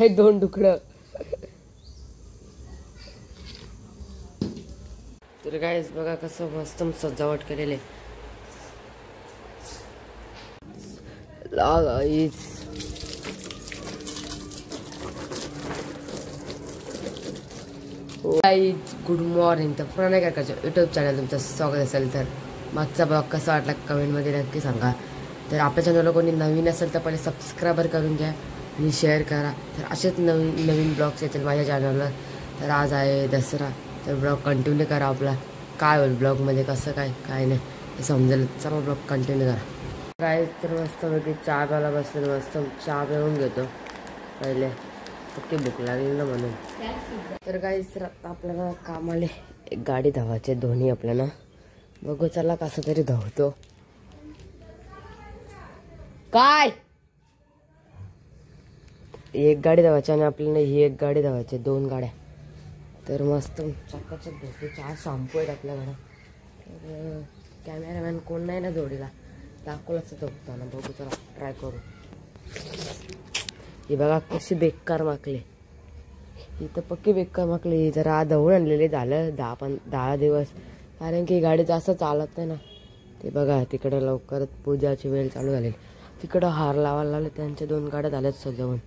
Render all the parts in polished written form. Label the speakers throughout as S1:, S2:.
S1: हे दोन डुकरं. तर गाईस बघा कसं मस्त सजावट केलेले. गाईस गुड मॉर्निंग. तर पुन्हा नाही काय यूट्यूब चॅनल तुमचं स्वागत असेल. तर मागचा ब्लॉग कसा वाटला कमेंटमध्ये नक्की सांगा. तर आपल्या चॅनलला कोणी नवीन असेल तर पहिले सबस्क्राईबर करून घ्या आणि शेअर करा. तर असेच नवीन नवीन ब्लॉग्स येतील माझ्या चॅनलवर. तर आज आहे दसरा, तर ब्लॉग कंटिन्यू करा. आपला काय होईल ब्लॉगमध्ये, कसं काय काय नाही हे समजेल. चला ब्लॉग कंटिन्यू करा. काय तर मस्त पैकी चहा प्यायला बसले. मस्त चहा पिऊन घेतो पहिले, पक्की भूक लागली ना म्हणून. तर गाईस आता आपल्याला कामाले एक गाडी धावायचे दोन्ही आपल्याला. बघू चला कसं तरी धावतो. काय एक गाडी धावायची आणि आपल्याला ही एक गाडी धावायची, दोन गाड्या. तर मस्त चकाचक धुतो. चार शॅम्पू आहेत आपल्याकडे. तर कॅमेरामॅन कोण नाही ना जोडीला, दाखवलाच धुताना. बघू चला ट्राय करू. ही बघा कशी बेकार माकले. ही तर पक्की बेकार माकली. जरा धवून आणलेली झालं 10 दिवस, कारण की गाडी जास्त चालत नाही ना. ते बघा तिकडे लवकरच पूजाची वेळ चालू झाली. तिकडं हार लावायला लागले, त्यांच्या 2 गाड्या झाल्यात सजवून.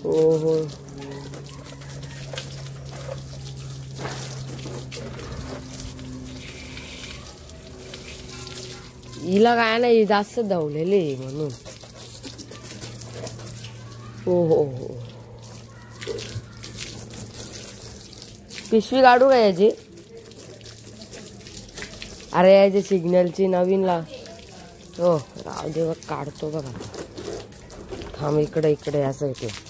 S1: हो हो हिला काय नाही, जास्त धावलेली म्हणून. हो हो हो पिशवी काढू का याची? अरे याची सिग्नलची नवीन ला. हो राव देवा काढतो बघा. थांब इकडे इकडे असं येते.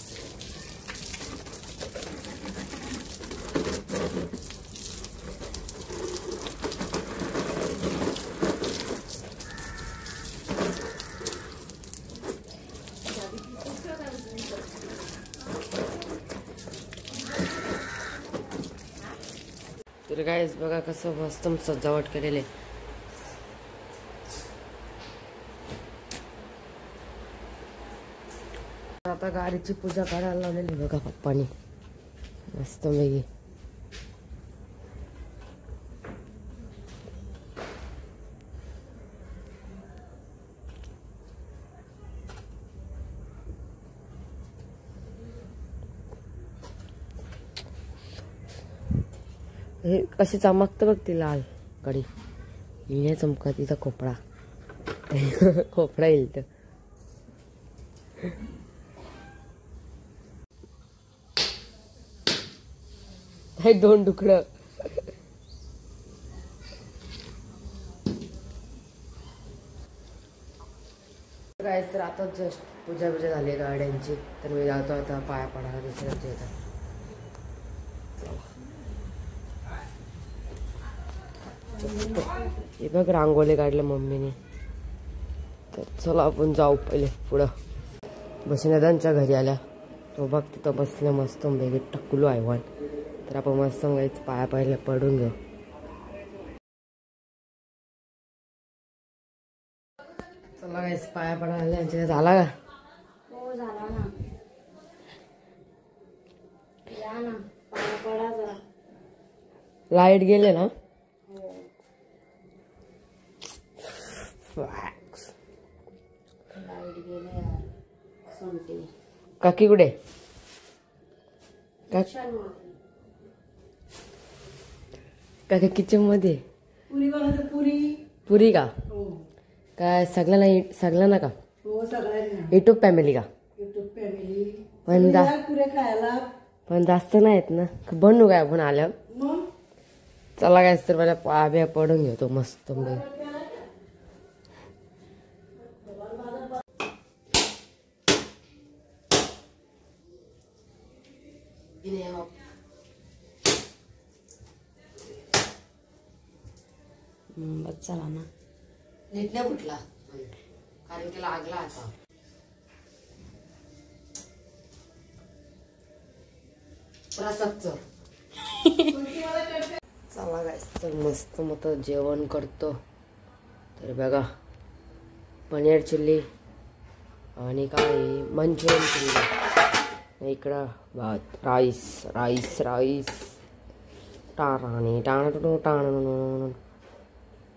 S1: तर गाईस बघा कसं मस्त सजावट केलेले. आता गाडीची पूजा करायला लावलेली बघा पप्पानी मस्त पैकी. हे कशी चमकतं बघ ती लाल गाडी. नाही चमकत तिचा खोपडा. खोपडा येईल तर. हे दोन डुकरं. गाईस तर आता जस्ट पूजा झाली गाड्यांची. तर मी जातो आता पाया पडायला दुसऱ्याच्या येतात. हे बघ रांगोली काढले मम्मीने. तर चला आपण जाऊ पहिले पुढं. बसण्यादांच्या घरी आल्या. तो बघ तिथं बसले मस्त वेगळे टकलू आयवान. तर आपण मस्त पाया पहिले पडून घेऊ. चला गाईस पाया पडायला यांच्या झाला का?
S2: हो झाला ना. या ना पाया पडा जरा.
S1: लाईट गेले ना.
S2: लाईट गेले यार. सुंटी
S1: काकी कुठे? काका किचन मध्ये.
S2: पुरी बनवते. पुरी
S1: पुरी का?
S2: हो.
S1: काय सगळ्यांना का?
S2: हो सगळ्यांना.
S1: युट्यूब फॅमिली का?
S2: YouTube family.
S1: पण
S2: पुरे खायला.
S1: पण जास्त नाहीत ना. बनू काय आपण आल्यावर.
S2: मग
S1: चला काय तर मला पाया पडून घेतो मस्त.
S2: बस चला ना.
S1: नीट नाही फुटला कारण की लागला आता. प्रसक्च चला काय मस्त मस्त जेवण करतो. तर बघा पनीर चिल्ली आणि काय मंचुरियन चिल्ली, इकडं भात राईस राईस राईस टाराने टाण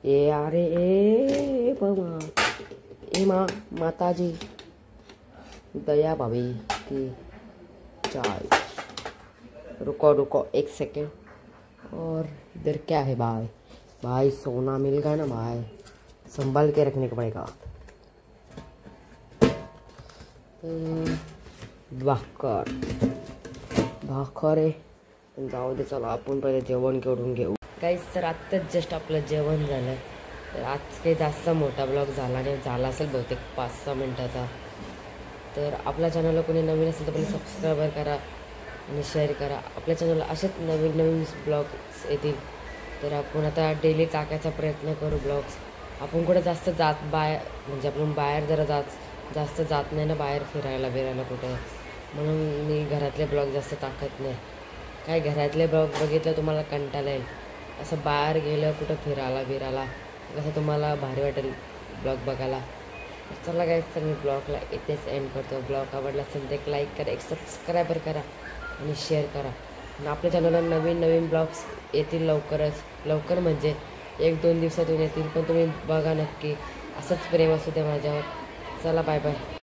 S1: ए अरे ए बमा ए माताजी दया भाभी की चाय. रुको रुको एक सेकेंड. और इधर क्या है भाई? भाई सोना मिल गया ना भाई, संभाल के रखने का पड़ेगा. भाकर भाकर आहे. जाऊ दे चला आपण पहिले जेवण करून घेऊ. काहीच तर आत्ताच जस्ट आपलं जेवण झालं. तर आज काही जास्त मोठा ब्लॉग झाला नाही, झाला असेल बहुतेक 5-6 मिनटाचा. तर आपल्या चॅनलला कोणी नवीन असेल तर पहिले सबस्क्राईबर करा आणि शेअर करा. आपल्या चॅनलला असेच नवीन नवीन ब्लॉग्स येतील. तर आपण आता डेली टाकायचा प्रयत्न करू ब्लॉग्स. आपण कुठे जास्त बाहेर म्हणजे आपण बाहेर जरा जास्त जात नाही ना बाहेर फिरायला कुठे, म्हणून मी घरातले ब्लॉग जास्त टाकत नाही. काय घरातले ब्लॉग बघितलं तुम्हाला कंटाळा येईल. असं बाहेर गेलं कुठं फिरायला कसं तुम्हाला भारी वाटेल ब्लॉग बघायला. चला गाईस, तर मी ब्लॉगला इथेच एंड करतो. ब्लॉग आवडला असेल तर एक लाईक करा, एक सबस्क्रायबर करा आणि शेअर करा. आणि आपल्या चॅनलला नवीन ब्लॉग्स येतील लवकर म्हणजे 1-2 दिवसातून येतील. पण तुम्ही बघा नक्की. असंच प्रेम असू दे माझ्यावर. चला बाय बाय.